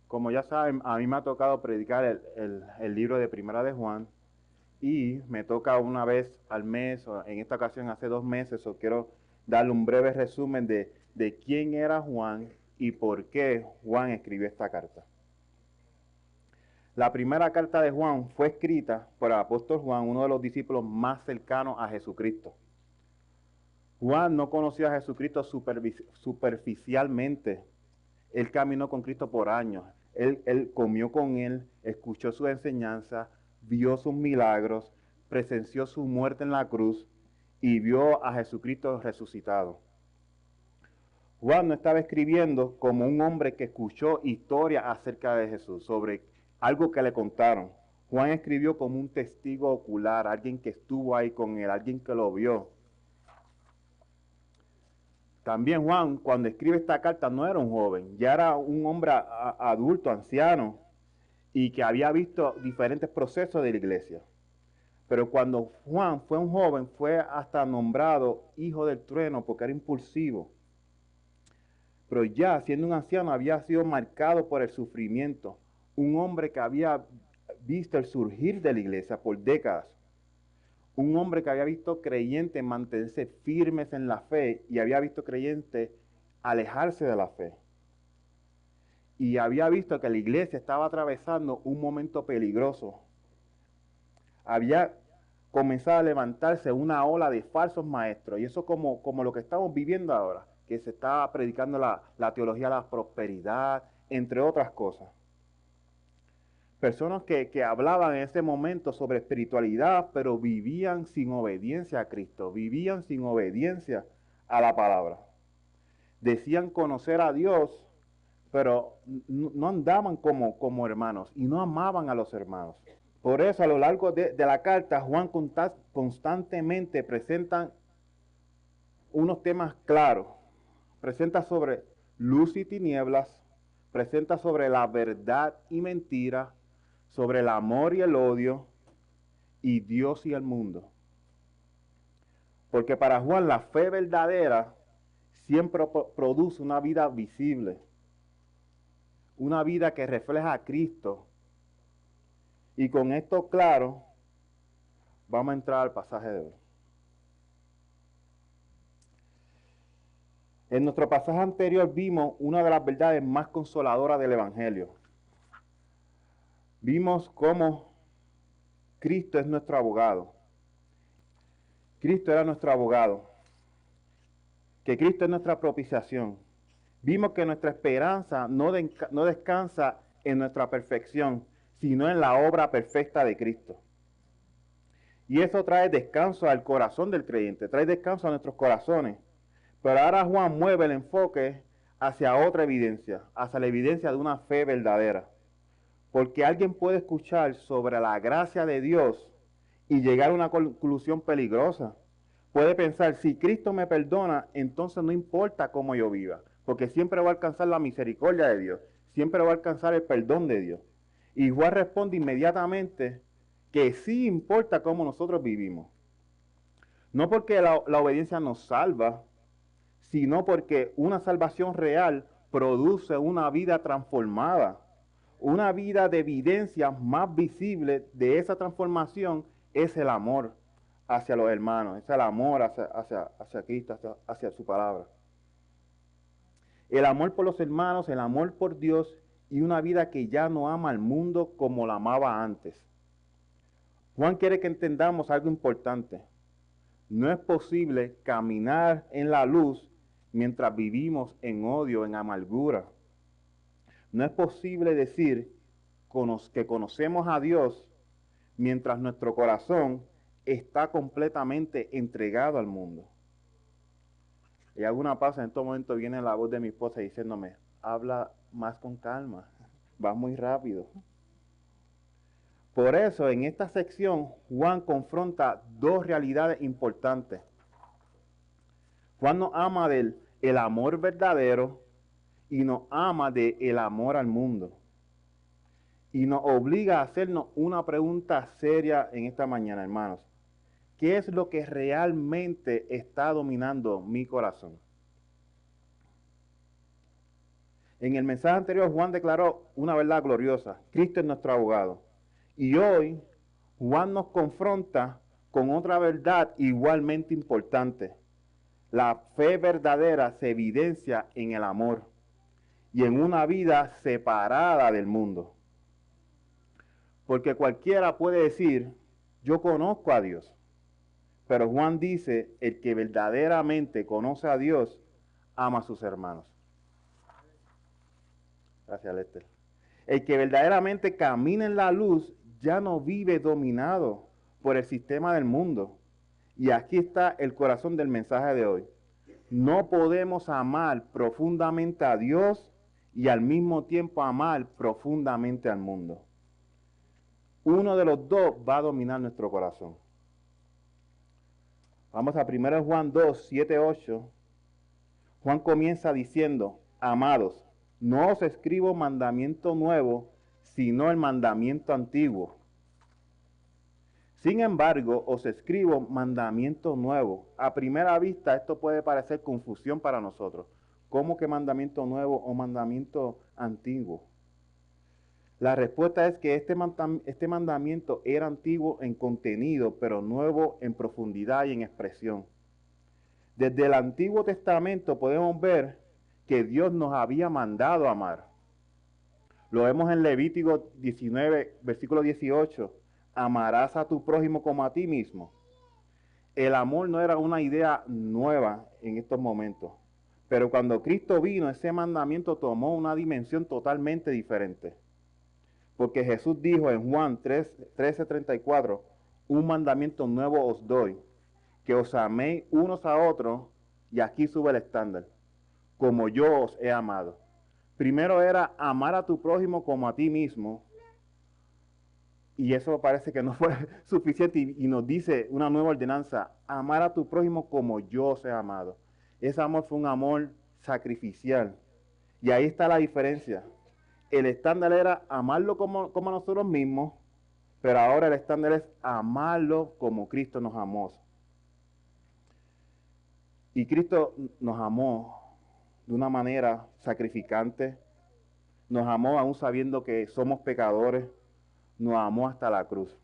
Como ya saben, a mí me ha tocado predicar el libro de Primera de Juan y me toca una vez al mes, o en esta ocasión hace 2 meses, o quiero darle un breve resumen de quién era Juan y por qué Juan escribió esta carta. La primera carta de Juan fue escrita por el apóstol Juan, uno de los discípulos más cercanos a Jesucristo. Juan no conoció a Jesucristo superficialmente. Él caminó con Cristo por años. Él comió con Él, escuchó su enseñanza, vio sus milagros, presenció su muerte en la cruz y vio a Jesucristo resucitado. Juan no estaba escribiendo como un hombre que escuchó historias acerca de Jesús, sobre algo que le contaron. Juan escribió como un testigo ocular, alguien que estuvo ahí con él, alguien que lo vio. También Juan, cuando escribe esta carta, no era un joven, ya era un hombre adulto, anciano, y que había visto diferentes procesos de la iglesia. Pero cuando Juan fue un joven, fue hasta nombrado hijo del trueno porque era impulsivo. Pero ya siendo un anciano había sido marcado por el sufrimiento, un hombre que había visto el surgir de la iglesia por décadas, un hombre que había visto creyentes mantenerse firmes en la fe y había visto creyentes alejarse de la fe. Y había visto que la iglesia estaba atravesando un momento peligroso. Había comenzado a levantarse una ola de falsos maestros. Y eso como lo que estamos viviendo ahora, que se está predicando la teología de la prosperidad, entre otras cosas. Personas que hablaban en ese momento sobre espiritualidad, pero vivían sin obediencia a Cristo, vivían sin obediencia a la palabra. Decían conocer a Dios, pero no andaban como hermanos y no amaban a los hermanos. Por eso a lo largo de la carta, Juan constantemente presenta unos temas claros. Presenta sobre luz y tinieblas, presenta sobre la verdad y mentira, sobre el amor y el odio, y Dios y el mundo. Porque para Juan la fe verdadera siempre produce una vida visible, una vida que refleja a Cristo. Y con esto claro, vamos a entrar al pasaje de hoy. En nuestro pasaje anterior vimos una de las verdades más consoladoras del Evangelio. Vimos cómo Cristo es nuestro abogado. Cristo era nuestro abogado. Que Cristo es nuestra propiciación. Vimos que nuestra esperanza no descansa en nuestra perfección, sino en la obra perfecta de Cristo. Y eso trae descanso al corazón del creyente, trae descanso a nuestros corazones. Pero ahora Juan mueve el enfoque hacia otra evidencia, hacia la evidencia de una fe verdadera. Porque alguien puede escuchar sobre la gracia de Dios y llegar a una conclusión peligrosa. Puede pensar, si Cristo me perdona, entonces no importa cómo yo viva, porque siempre va a alcanzar la misericordia de Dios, siempre va a alcanzar el perdón de Dios. Y Juan responde inmediatamente que sí importa cómo nosotros vivimos. No porque la obediencia nos salva, sino porque una salvación real produce una vida transformada. Una vida de evidencia más visible de esa transformación es el amor hacia los hermanos, es el amor hacia Cristo, hacia su palabra. El amor por los hermanos, el amor por Dios y una vida que ya no ama al mundo como la amaba antes. Juan quiere que entendamos algo importante. No es posible caminar en la luz mientras vivimos en odio, en amargura. No es posible decir que conocemos a Dios mientras nuestro corazón está completamente entregado al mundo. Y alguna pausa, en todo momento viene la voz de mi esposa diciéndome, habla más con calma, vas muy rápido. Por eso en esta sección Juan confronta dos realidades importantes. Juan nos ama del el amor verdadero y nos ama del amor al mundo. Y nos obliga a hacernos una pregunta seria en esta mañana, hermanos. ¿Qué es lo que realmente está dominando mi corazón? En el mensaje anterior, Juan declaró una verdad gloriosa. Cristo es nuestro abogado. Y hoy, Juan nos confronta con otra verdad igualmente importante. La fe verdadera se evidencia en el amor y en una vida separada del mundo. Porque cualquiera puede decir, yo conozco a Dios. Pero Juan dice, el que verdaderamente conoce a Dios, ama a sus hermanos. Gracias, Lester. El que verdaderamente camina en la luz ya no vive dominado por el sistema del mundo. Y aquí está el corazón del mensaje de hoy. No podemos amar profundamente a Dios y al mismo tiempo amar profundamente al mundo. Uno de los dos va a dominar nuestro corazón. Vamos a 1 Juan 2, 7, 8. Juan comienza diciendo, amados, no os escribo mandamiento nuevo, sino el mandamiento antiguo. Sin embargo, os escribo mandamiento nuevo. A primera vista esto puede parecer confusión para nosotros. ¿Cómo que mandamiento nuevo o mandamiento antiguo? La respuesta es que este mandamiento era antiguo en contenido, pero nuevo en profundidad y en expresión. Desde el Antiguo Testamento podemos ver que Dios nos había mandado amar. Lo vemos en Levítico 19, versículo 18. Amarás a tu prójimo como a ti mismo. El amor no era una idea nueva en estos momentos, pero cuando Cristo vino, ese mandamiento tomó una dimensión totalmente diferente. Porque Jesús dijo en Juan 13:34, un mandamiento nuevo os doy, que os améis unos a otros, y aquí sube el estándar, como yo os he amado. Primero era amar a tu prójimo como a ti mismo, y eso parece que no fue suficiente, y nos dice una nueva ordenanza, amar a tu prójimo como yo os he amado. Ese amor fue un amor sacrificial, y ahí está la diferencia. El estándar era amarlo como nosotros mismos, pero ahora el estándar es amarlo como Cristo nos amó. Y Cristo nos amó de una manera sacrificante, nos amó aún sabiendo que somos pecadores, nos amó hasta la cruz.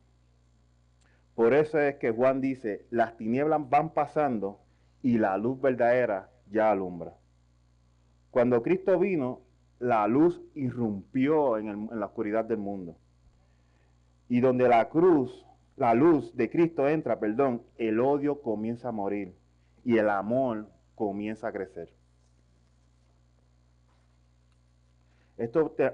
Por eso es que Juan dice, las tinieblas van pasando y la luz verdadera ya alumbra. Cuando Cristo vino, la luz irrumpió en la oscuridad del mundo. Y donde la luz de Cristo entra, el odio comienza a morir y el amor comienza a crecer.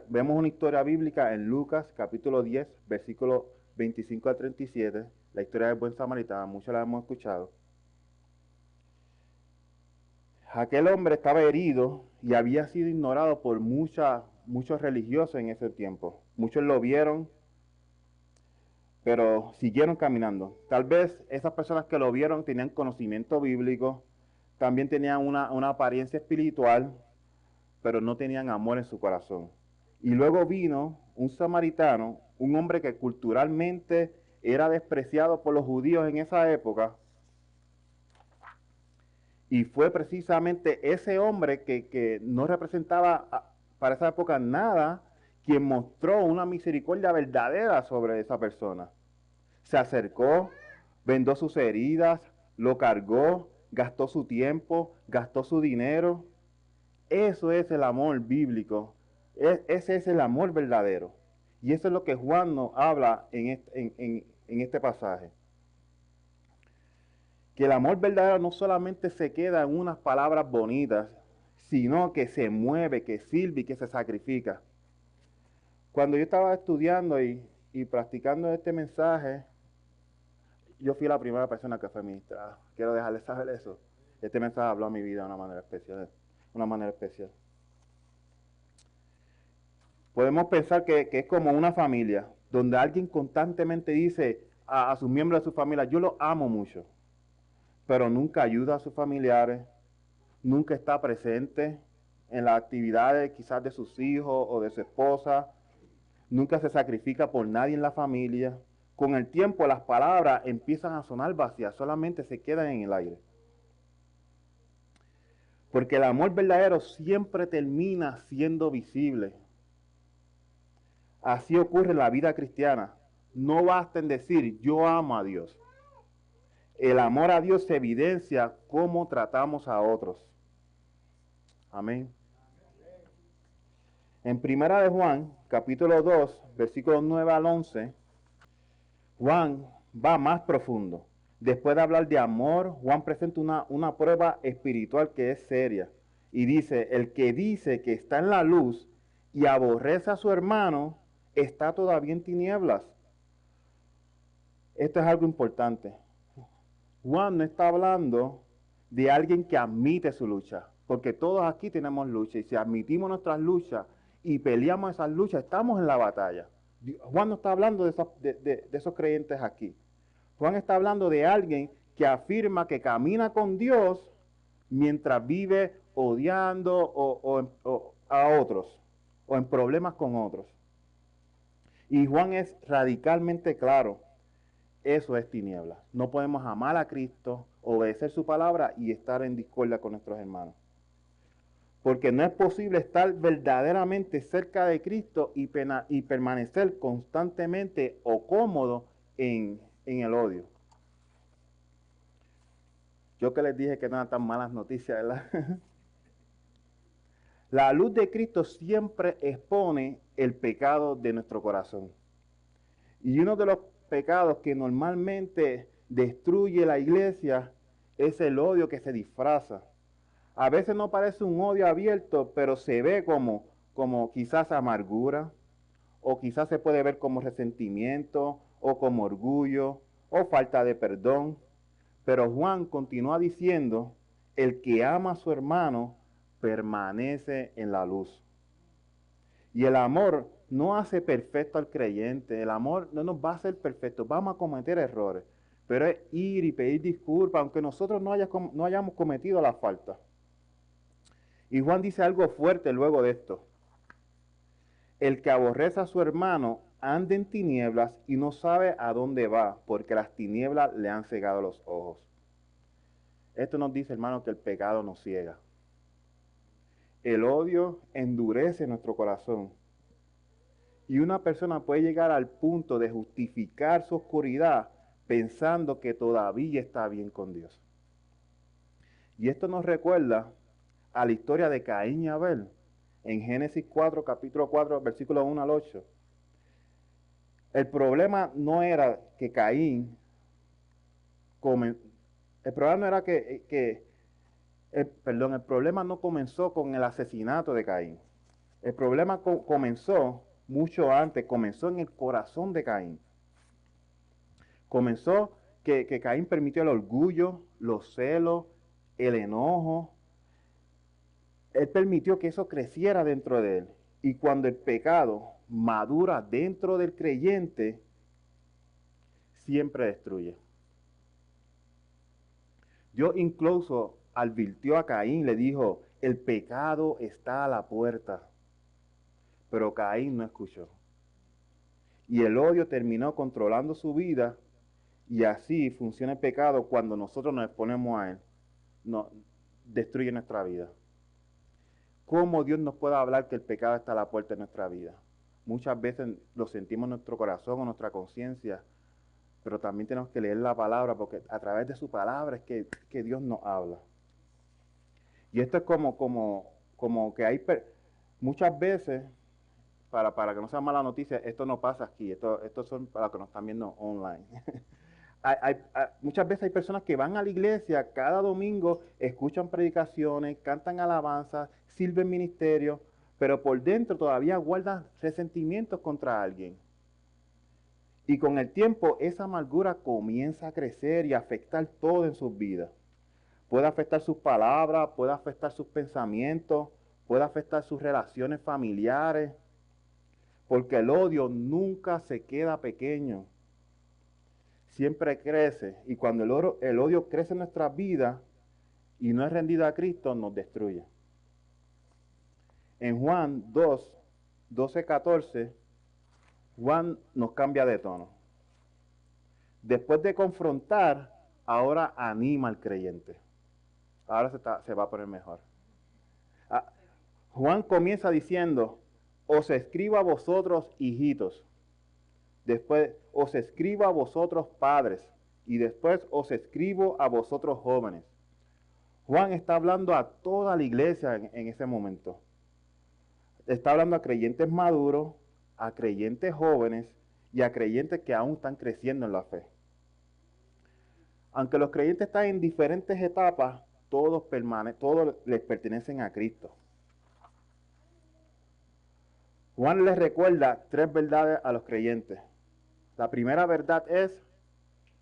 Vemos una historia bíblica en Lucas capítulo 10, versículos 25 al 37, la historia del buen samaritano, muchos la hemos escuchado. Aquel hombre estaba herido y había sido ignorado por muchos religiosos en ese tiempo. Muchos lo vieron, pero siguieron caminando. Tal vez esas personas que lo vieron tenían conocimiento bíblico, también tenían una apariencia espiritual, pero no tenían amor en su corazón. Y luego vino un samaritano, un hombre que culturalmente era despreciado por los judíos en esa época, y fue precisamente ese hombre que no representaba para esa época nada, quien mostró una misericordia verdadera sobre esa persona. Se acercó, vendó sus heridas, lo cargó, gastó su tiempo, gastó su dinero. Eso es el amor bíblico. Ese es el amor verdadero. Y eso es lo que Juan nos habla en este pasaje. Que el amor verdadero no solamente se queda en unas palabras bonitas, sino que se mueve, que sirve y que se sacrifica. Cuando yo estaba estudiando y practicando este mensaje, yo fui la primera persona que fue ministrada. Quiero dejarles saber eso. Este mensaje habló a mi vida de una manera especial. Podemos pensar que es como una familia, donde alguien constantemente dice a sus miembros de su familia, yo los amo mucho, pero nunca ayuda a sus familiares, nunca está presente en las actividades quizás de sus hijos o de su esposa, nunca se sacrifica por nadie en la familia. Con el tiempo las palabras empiezan a sonar vacías, solamente se quedan en el aire. Porque el amor verdadero siempre termina siendo visible. Así ocurre en la vida cristiana. No basta en decir yo amo a Dios. El amor a Dios se evidencia cómo tratamos a otros. Amén. En Primera de Juan, capítulo 2, versículos 9 al 11, Juan va más profundo. Después de hablar de amor, Juan presenta una prueba espiritual que es seria. Y dice, el que dice que está en la luz y aborrece a su hermano, está todavía en tinieblas. Esto es algo importante. Juan no está hablando de alguien que admite su lucha, porque todos aquí tenemos lucha, y si admitimos nuestras luchas y peleamos esas luchas, estamos en la batalla. Juan no está hablando de esos creyentes aquí. Juan está hablando de alguien que afirma que camina con Dios mientras vive odiando a otros o en problemas con otros. Y Juan es radicalmente claro. Eso es tiniebla. No podemos amar a Cristo, obedecer su palabra y estar en discordia con nuestros hermanos. Porque no es posible estar verdaderamente cerca de Cristo y permanecer constantemente o cómodo en el odio. Yo que les dije que no eran tan malas noticias, ¿verdad? La luz de Cristo siempre expone el pecado de nuestro corazón. Y uno de los pecados que normalmente destruye la iglesia es el odio que se disfraza. A veces no parece un odio abierto, pero se ve como quizás amargura, o quizás se puede ver como resentimiento, o como orgullo, o falta de perdón. Pero Juan continúa diciendo, el que ama a su hermano permanece en la luz. Y el amor no hace perfecto al creyente. El amor no nos va a hacer perfectos. Vamos a cometer errores. Pero es ir y pedir disculpas, aunque nosotros no hayamos cometido la falta. Y Juan dice algo fuerte luego de esto. El que aborrece a su hermano anda en tinieblas y no sabe a dónde va, porque las tinieblas le han cegado los ojos. Esto nos dice, hermano, que el pecado nos ciega. El odio endurece nuestro corazón. Y una persona puede llegar al punto de justificar su oscuridad pensando que todavía está bien con Dios. Y esto nos recuerda a la historia de Caín y Abel en Génesis 4, capítulo 4, versículo 1 al 8. El problema no era que Caín, el problema no era el problema no comenzó con el asesinato de Caín. El problema comenzó mucho antes, comenzó en el corazón de Caín. Comenzó que Caín permitió el orgullo, los celos, el enojo. Él permitió que eso creciera dentro de él. Y cuando el pecado madura dentro del creyente, siempre destruye. Dios incluso advirtió a Caín, le dijo, el pecado está a la puerta. Pero Caín no escuchó. Y el odio terminó controlando su vida. Y así funciona el pecado cuando nosotros nos exponemos a él. No, destruye nuestra vida. ¿Cómo Dios nos puede hablar que el pecado está a la puerta de nuestra vida? Muchas veces lo sentimos en nuestro corazón o nuestra conciencia, pero también tenemos que leer la palabra, porque a través de su palabra es que Dios nos habla. Y esto es como que hay muchas veces, para que no sea mala noticia, esto no pasa aquí, esto son para los que nos están viendo online. Muchas veces hay personas que van a la iglesia cada domingo, escuchan predicaciones, cantan alabanzas, sirven ministerio, pero por dentro todavía guardan resentimientos contra alguien. Y con el tiempo esa amargura comienza a crecer y a afectar todo en sus vidas. Puede afectar sus palabras, puede afectar sus pensamientos, puede afectar sus relaciones familiares, porque el odio nunca se queda pequeño. Siempre crece, y cuando el odio crece en nuestras vidas y no es rendido a Cristo, nos destruye. En Juan 2, 12, 14, Juan nos cambia de tono. Después de confrontar, ahora anima al creyente. Ahora se va a poner mejor. Ah, Juan comienza diciendo, os escribo a vosotros, hijitos. Después, os escribo a vosotros, padres. Y después, os escribo a vosotros, jóvenes. Juan está hablando a toda la iglesia en ese momento. Está hablando a creyentes maduros, a creyentes jóvenes y a creyentes que aún están creciendo en la fe. Aunque los creyentes están en diferentes etapas, todos les pertenecen a Cristo. Juan les recuerda 3 verdades a los creyentes. La primera verdad es,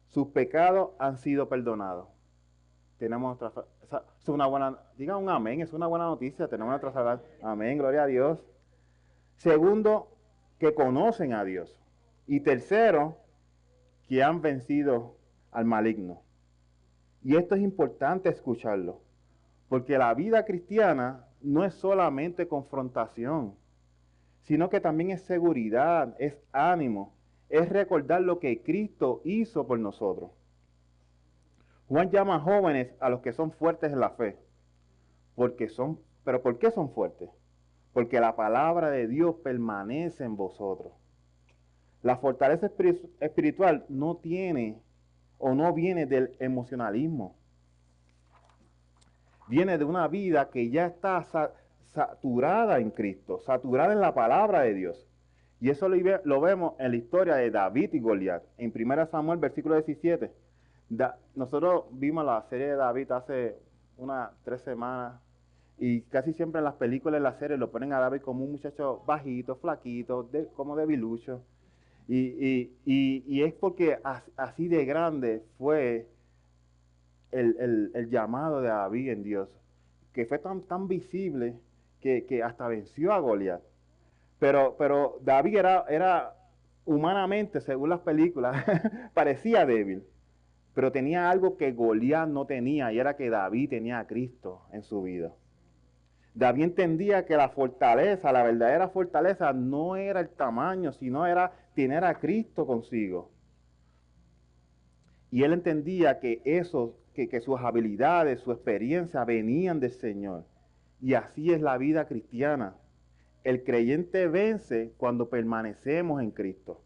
sus pecados han sido perdonados. Tenemos otra, es una buena, diga un amén, es una buena noticia, tenemos otra verdad. Amén, gloria a Dios. Segundo, que conocen a Dios. Y tercero, que han vencido al maligno. Y esto es importante escucharlo, porque la vida cristiana no es solamente confrontación, sino que también es seguridad, es ánimo, es recordar lo que Cristo hizo por nosotros. Juan llama jóvenes a los que son fuertes en la fe, pero ¿por qué son fuertes? Porque la palabra de Dios permanece en vosotros. La fortaleza espiritual no tiene o no viene del emocionalismo. Viene de una vida que ya está saturada en Cristo, saturada en la palabra de Dios. Y eso lo vemos en la historia de David y Goliat. En 1 Samuel, versículo 17. Nosotros vimos la serie de David hace unas 3 semanas. Y casi siempre en las películas, en las series, lo ponen a David como un muchacho bajito, flaquito, como debilucho. Y es porque así de grande fue el llamado de David en Dios, que fue tan visible que hasta venció a Goliat. Pero David era humanamente, según las películas, parecía débil, pero tenía algo que Goliat no tenía, y era que David tenía a Cristo en su vida. David entendía que la fortaleza, la verdadera fortaleza, no era el tamaño, sino era tener a Cristo consigo. Y él entendía que sus habilidades, su experiencia venían del Señor. Y así es la vida cristiana. El creyente vence cuando permanecemos en Cristo.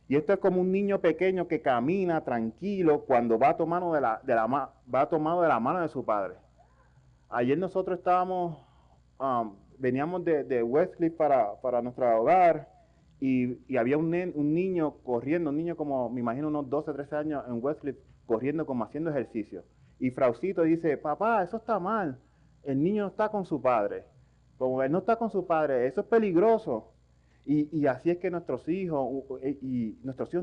Y esto es como un niño pequeño que camina tranquilo cuando va tomado de la mano de su padre. Ayer nosotros veníamos de Westcliff para nuestro hogar y había un niño corriendo, un niño como, me imagino, unos 12, 13 años en Westcliff, corriendo como haciendo ejercicio. Y Fraucito dice, papá, eso está mal, el niño no está con su padre. Como él no está con su padre, eso es peligroso. Y así es que nuestros hijos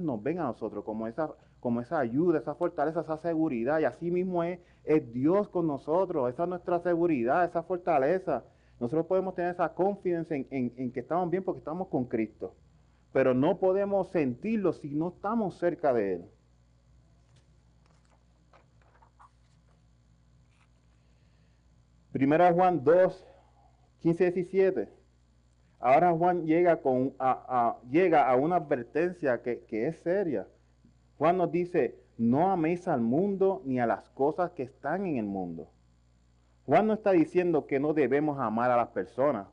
nos ven a nosotros como esa ayuda, esa fortaleza, esa seguridad. Y así mismo es Dios con nosotros, esa es nuestra seguridad, esa fortaleza. Nosotros podemos tener esa confianza en que estamos bien porque estamos con Cristo. Pero no podemos sentirlo si no estamos cerca de Él. Primera Juan 2, 15, 17. Ahora Juan llega a una advertencia que es seria. Juan nos dice, no améis al mundo ni a las cosas que están en el mundo. Juan no está diciendo que no debemos amar a las personas.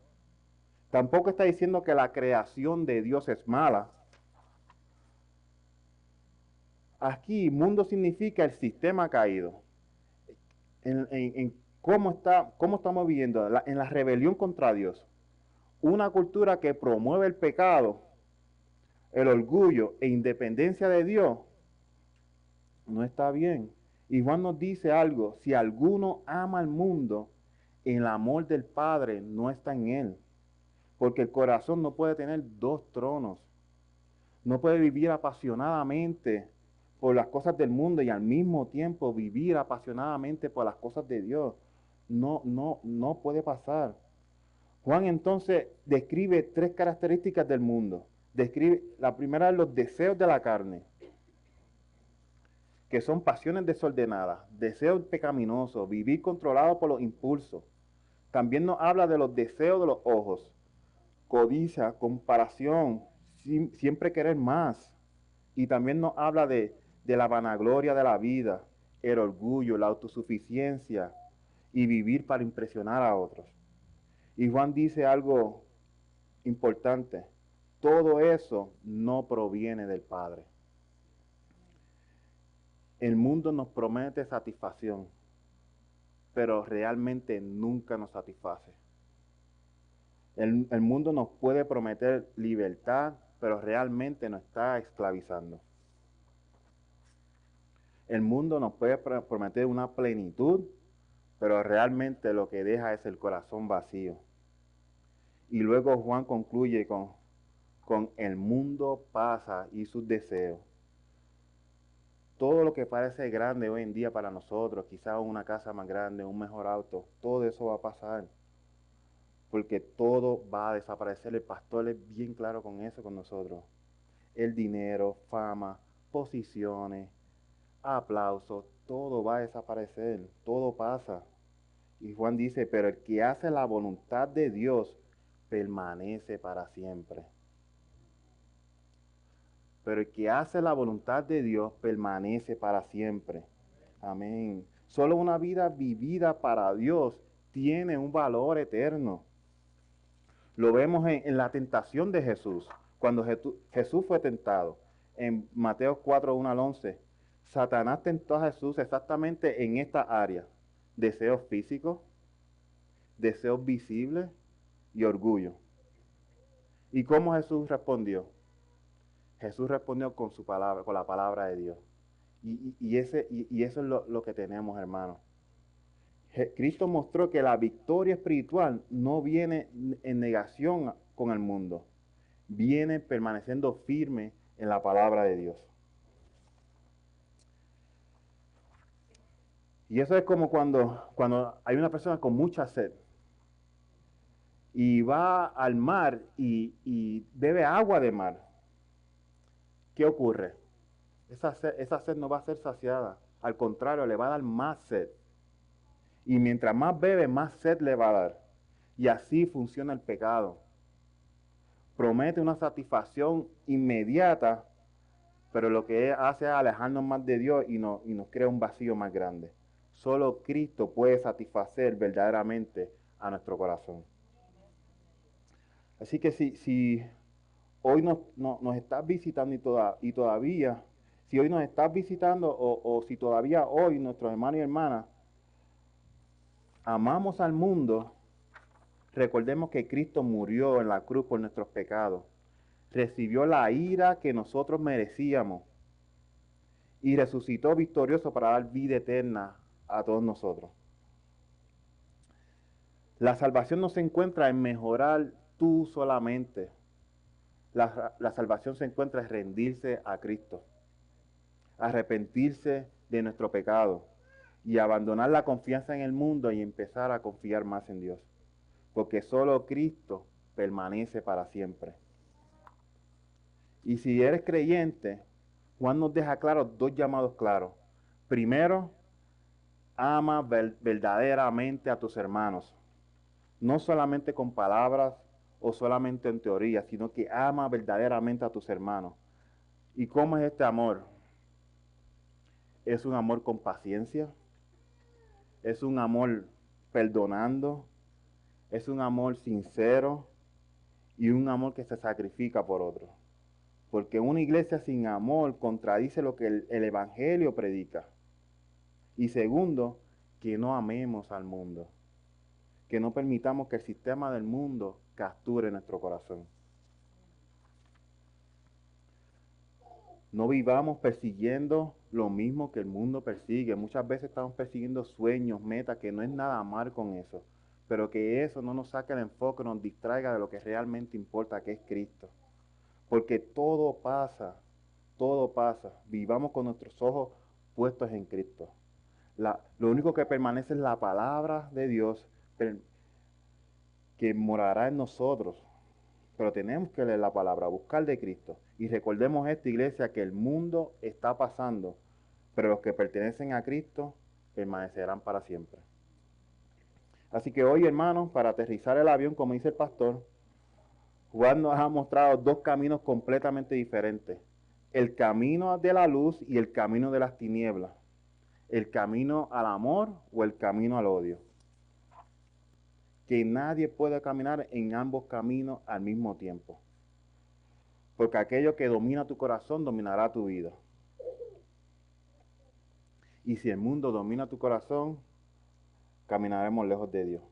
Tampoco está diciendo que la creación de Dios es mala. Aquí, mundo significa el sistema caído. En cómo estamos viviendo, en la rebelión contra Dios. Una cultura que promueve el pecado, el orgullo e independencia de Dios, no está bien. Y Juan nos dice algo, si alguno ama al mundo, el amor del Padre no está en él. Porque el corazón no puede tener 2 tronos. No puede vivir apasionadamente por las cosas del mundo y al mismo tiempo vivir apasionadamente por las cosas de Dios. No puede pasar. Juan entonces describe 3 características del mundo. La primera es los deseos de la carne, que son pasiones desordenadas, deseos pecaminosos, vivir controlado por los impulsos. También nos habla de los deseos de los ojos, codicia, comparación, siempre querer más. Y también nos habla de la vanagloria de la vida el orgullo, la autosuficiencia y vivir para impresionar a otros. Y Juan dice algo importante: todo eso no proviene del Padre. El mundo nos promete satisfacción, pero realmente nunca nos satisface. El mundo nos puede prometer libertad, pero realmente nos está esclavizando. El mundo nos puede prometer una plenitud, pero realmente lo que deja es el corazón vacío. Y luego Juan concluye con el mundo pasa y sus deseos. Todo lo que parece grande hoy en día para nosotros, quizás una casa más grande, un mejor auto, todo eso va a pasar. Porque todo va a desaparecer. El pastor es bien claro con eso con nosotros. El dinero, fama, posiciones, aplausos, todo va a desaparecer, todo pasa. Y Juan dice, pero el que hace la voluntad de Dios permanece para siempre. Pero el que hace la voluntad de Dios permanece para siempre. Amén. Solo una vida vivida para Dios tiene un valor eterno. Lo vemos en la tentación de Jesús. Cuando Jesús fue tentado, en Mateo 4, 1 al 11, Satanás tentó a Jesús exactamente en esta área: deseos físicos, deseos visibles y orgullo. ¿Y cómo Jesús respondió? Jesús respondió con su palabra, con la palabra de Dios. Y eso es lo que tenemos, hermanos. Cristo mostró que la victoria espiritual no viene en negación con el mundo, viene permaneciendo firme en la palabra de Dios. Y eso es como cuando hay una persona con mucha sed y va al mar y bebe agua de mar. ¿Qué ocurre? Esa sed no va a ser saciada. Al contrario, le va a dar más sed. Y mientras más bebe, más sed le va a dar. Y así funciona el pecado. Promete una satisfacción inmediata, pero lo que hace es alejarnos más de Dios y nos crea un vacío más grande. Solo Cristo puede satisfacer verdaderamente a nuestro corazón. Así que si hoy nos estás visitando y todavía, si hoy nos estás visitando o si todavía hoy nuestros hermanos y hermanas amamos al mundo, recordemos que Cristo murió en la cruz por nuestros pecados, recibió la ira que nosotros merecíamos y resucitó victorioso para dar vida eterna a todos nosotros. La salvación no se encuentra en mejorar tú solamente. La salvación se encuentra en rendirse a Cristo, arrepentirse de nuestro pecado y abandonar la confianza en el mundo y empezar a confiar más en Dios. Porque solo Cristo permanece para siempre. Y si eres creyente, Juan nos deja claros dos llamados claros. Primero, ama verdaderamente a tus hermanos. No solamente con palabras o solamente en teoría, sino que ama verdaderamente a tus hermanos. ¿Y cómo es este amor? Es un amor con paciencia, es un amor perdonando, es un amor sincero y un amor que se sacrifica por otro. Porque una iglesia sin amor contradice lo que el Evangelio predica. Y segundo, que no amemos al mundo, que no permitamos que el sistema del mundo capture nuestro corazón. No vivamos persiguiendo lo mismo que el mundo persigue. Muchas veces estamos persiguiendo sueños, metas, que no es nada mal con eso, pero que eso no nos saque el enfoque, nos distraiga de lo que realmente importa, que es Cristo. Porque todo pasa, todo pasa. Vivamos con nuestros ojos puestos en Cristo. Lo único que permanece es la palabra de Dios que morará en nosotros. Pero tenemos que leer la palabra, buscar de Cristo. Y recordemos esta iglesia que el mundo está pasando, pero los que pertenecen a Cristo permanecerán para siempre. Así que hoy, hermanos, para aterrizar el avión, como dice el pastor, Juan nos ha mostrado dos caminos completamente diferentes: el camino de la luz y el camino de las tinieblas. ¿El camino al amor o el camino al odio? Que nadie puede caminar en ambos caminos al mismo tiempo. Porque aquello que domina tu corazón dominará tu vida. Y si el mundo domina tu corazón, caminaremos lejos de Dios.